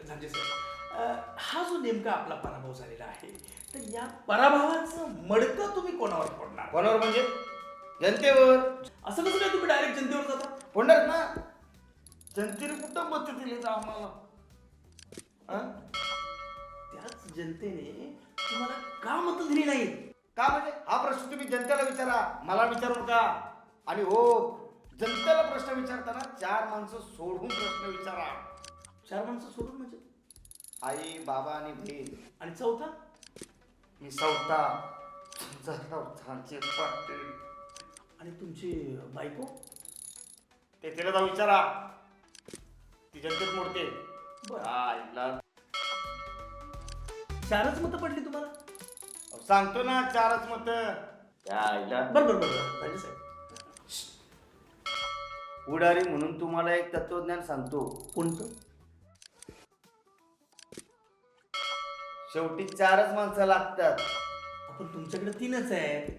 धनंजय साहेब, हा जो नेमका आपला पराभव झालेला आहे, तर या पराभवाचं मडकं तुम्ही कोणावर फोडणार? कोणावर म्हणजे? जनतेवर. असं कसं काय तुम्ही डायरेक्ट जनतेवर जाता? फोडणार ना. जनतेने कुठं मत दिली तर आम्हाला? त्याच जनतेने तुम्हाला का मत दिली नाही? का म्हणजे? हा प्रश्न तुम्ही जनतेला विचारा, मला विचारू नका. आणि हो, जनतेला प्रश्न विचारताना 4 माणसं सोडून प्रश्न विचारा. 4 माणसं सोडून म्हणजे? आई, बाबा आणि बहीण. आणि चौथा? मी चौथा. तुमचा पाटील. आणि तुमची बायको? ते तिला जाऊ विचारा. ती जनतेत मोडते. बरं. आईला 4च मतं पडली तुम्हाला? सांगतो ना, 4च मत. आईला बरं धनंजय साहेब, पुढारी म्हणून तुम्हाला एक तत्वज्ञान सांगतो. कोणतं? शेवटी 4च माणसं लागतात. आपण तुमच्याकडे 3च आहेत.